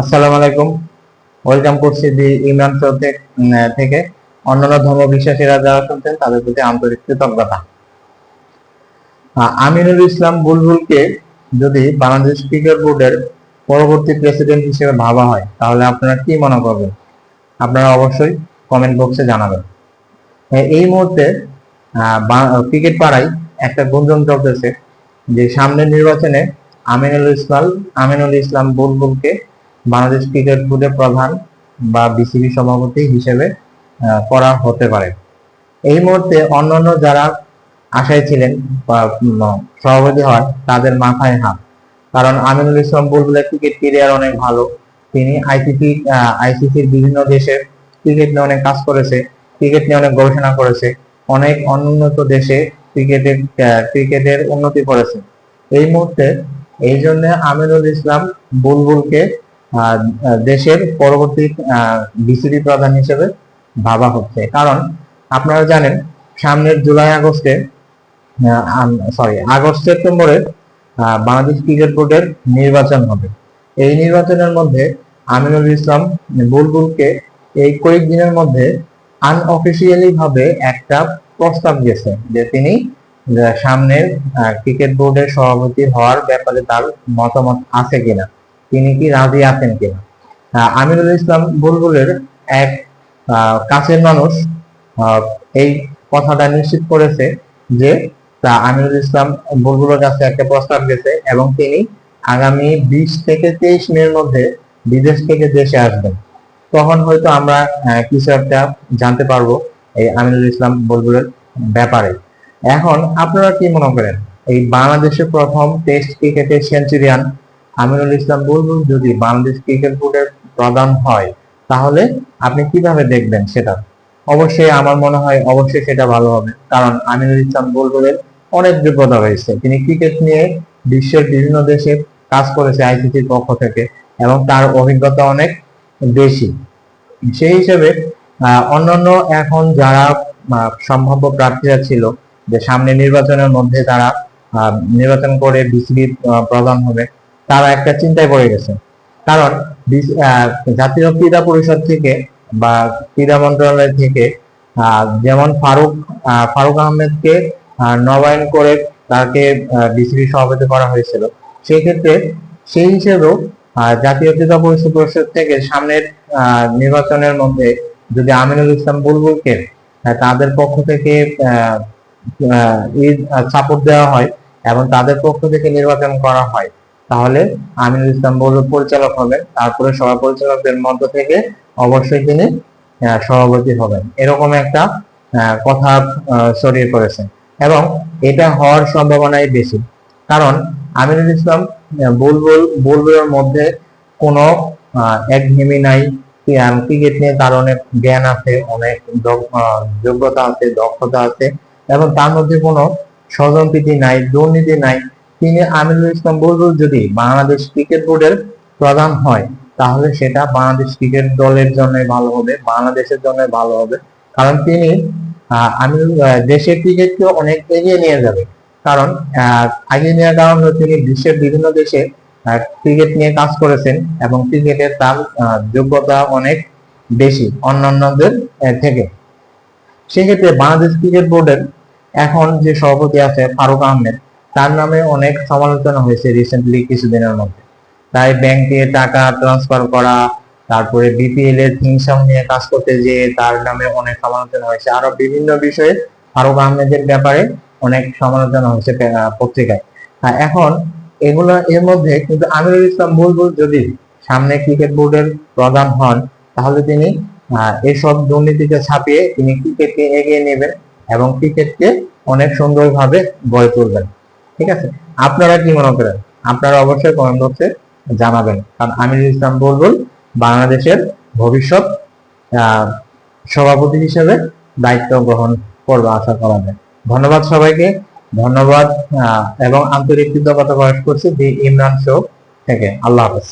আসসালামু আলাইকুম। ওয়েলকাম করছি দি ইমরান শো থেকে। অন্যান্য ধর্ম বিশ্বাসীরা যারা শুনছেন তাদের প্রতি আন্তরিক কৃতজ্ঞতা। আমিনুল ইসলাম বুলবুলকে যদি বাংলাদেশ ক্রিকেট বোর্ডের পরবর্তী প্রেসিডেন্ট হিসেবে ভাবা হয় তাহলে আপনারা কি মনে করবেন? আপনারা অবশ্যই কমেন্ট বক্সে জানাবেন। এই মুহূর্তে ক্রিকেট পাড়ায় একটা গুঞ্জন চলতেছে যে সামনের নির্বাচনে আমিনুল ইসলাম বুলবুলকে বাংলাদেশ ক্রিকেট বোর্ডের প্রধান বা বিসিবি সভাপতি হিসেবে করা হতে পারে। এই মুহূর্তে অন্যান্য যারা আশায় ছিলেন বা সভাপতি হয় তাদের মাথায় হাত, কারণ আমিনুল ইসলাম বুলবুলের ক্রিকেট ক্যারিয়ার অনেক ভালো। তিনি আইসিসির বিভিন্ন দেশে ক্রিকেট নিয়ে অনেক কাজ করেছে, ক্রিকেট নিয়ে অনেক গবেষণা করেছে, অনেক অনুন্নত দেশে ক্রিকেটের উন্নতি করেছে। এই মুহূর্তে এই জন্য আমিনুল ইসলাম বুলবুলকে দেশের পরবর্তী বিসিবি প্রধান হিসেবে ভাবা হচ্ছে। কারণ আপনারা জানেন সামনের আগস্ট সেপ্টেম্বরে বাংলাদেশ ক্রিকেট বোর্ডের নির্বাচন হবে। এই নির্বাচনের মধ্যে আমিনুল ইসলাম বুলবুলকে এই কয়েকদিনের মধ্যে আনঅফিসিয়ালি ভাবে একটা প্রস্তাব গেছে যে তিনি সামনের ক্রিকেট বোর্ডের সভাপতি হওয়ার ব্যাপারে তার মতামত আছে কিনা, তিনি কি রাজি আছেন কিনা। আমিনুল ইসলাম বুলবুলের এক কাছের মানুষ এই কথাটা নিশ্চিত করেছে যে আমিনুল ইসলাম বুলবুলের কাছে একটা প্রস্তাব গেছে এবং তিনি আগামী 20 থেকে 23 মের মধ্যে বিদেশ থেকে দেশে আসবেন। তখন হয়তো আমরা কিছু একটা জানতে পারবো এই আমিনুল ইসলাম বুলবুলের ব্যাপারে। এখন আপনারা কি মনে করেন, এই বাংলাদেশের প্রথম টেস্ট ক্রিকেটের সেঞ্চুরিয়ান আমিনুল ইসলাম বুলবুল যদি বাংলাদেশ ক্রিকেট বোর্ডের প্রধান হয় তাহলে আপনি কিভাবে দেখবেন সেটা? অবশ্যই আমার মনে হয় অবশ্যই সেটা ভালো হবে, কারণ আমিনুল ইসলাম বুলবুলের অনেক যোগ্যতা রয়েছে। তিনি ক্রিকেট নিয়ে বিশ্বের বিভিন্ন দেশে কাজ করেছে আইসিসির পক্ষ থেকে এবং তার অভিজ্ঞতা অনেক বেশি। সেই হিসেবে অন্যান্য এখন যারা সম্ভাব্য প্রার্থীরা ছিল যে সামনে নির্বাচনের মধ্যে তারা নির্বাচন করে বিসিবি প্রধান হবে, তারা একটা চিন্তায় পড়ে গেছে। কারণ জাতীয় ক্রীড়া পরিষদ থেকে বা ক্রীড়া মন্ত্রণালয় থেকে যেমন ফারুক আহমেদকে নবায়ন করে তাকে বিসিবি সভাপতি করা হয়েছিল, সেই ক্ষেত্রে সেই হিসেবেও জাতীয় ক্রীড়া পরিষদ থেকে সামনের নির্বাচনের মধ্যে যদি আমিনুল ইসলাম বুলবুলকে তাদের পক্ষ থেকে সাপোর্ট দেওয়া হয় এবং তাদের পক্ষ থেকে নির্বাচন করা হয় তাহলে আমিনুল ইসলাম বুলবুল পরিচালক হবেন, তারপরে সভা পরিচালকদের মধ্য থেকে অবশ্যই তিনি সভাপতি হবেন। এরকম একটা কথা ছড়িয়ে পড়েছে এবং এটা হওয়ার সম্ভাবনাই বেশি। কারণ আমিনুল ইসলাম বুলবুলের মধ্যে কোনো একঘেয়েমি নাই। ক্রিকেট নিয়ে তার অনেক জ্ঞান আছে, অনেক যোগ্যতা আছে, দক্ষতা আছে এবং তার মধ্যে কোনো স্বজনপ্রীতি নাই, দুর্নীতি নাই। তিনি আমিনুল ইসলাম বুলবুল যদি বাংলাদেশ ক্রিকেট বোর্ডের প্রধান হয় তাহলে সেটা বাংলাদেশ ক্রিকেট দলের জন্য ভালো হবে, বাংলাদেশের জন্য ভালো হবে। কারণ তিনি দেশের ক্রিকেটকে অনেক এগিয়ে নিয়ে যাবে। কারণ এগিয়ে নেওয়ার কারণ হচ্ছে তিনি বিশ্বের বিভিন্ন দেশে ক্রিকেট নিয়ে কাজ করেছেন এবং ক্রিকেটের তার যোগ্যতা অনেক বেশি অন্যান্যদের থেকে। সেক্ষেত্রে বাংলাদেশ ক্রিকেট বোর্ডের এখন যে সভাপতি আছে ফারুক আহমেদ, তার নামে অনেক সমালোচনা হয়েছে রিসেন্টলি কিছুদিনের মধ্যে। তাই ব্যাংকে টাকা ট্রান্সফার করা, তারপরে বিপিএল এর থিম সং নিয়ে কাজ করতে যে তার নামে অনেক সমালোচনা হয়েছে। আরো বিভিন্ন বিষয়ে ফারুক আহমেদের ব্যাপারে অনেক সমালোচনা হয়েছে পত্রিকায়। এখন এর মধ্যে কিন্তু আমিনুল ইসলাম বুলবুল যদি সামনে ক্রিকেট বোর্ডের প্রধান হন তাহলে তিনি এসব দুর্নীতিকে ছাপিয়ে তিনি ক্রিকেটকে এগিয়ে নেবেন এবং ক্রিকেটকে অনেক সুন্দরভাবে গড়ে তুলবেন। ঠিক আছে, আপনারা কি মনে করেন? আপনারা অবশ্যই কমেন্ট বক্সে জানাবেন, কারণ আমিনুল ইসলাম বুলবুল বাংলাদেশের ভবিষ্যৎ সভাপতি হিসেবে দায়িত্ব গ্রহণ করবে আশা করা যায়। ধন্যবাদ সবাইকে, ধন্যবাদ এবং আন্তরিক কৃতজ্ঞতা প্রকাশ করছি দি ইমরান শো থেকে। আল্লাহ হাফেজ।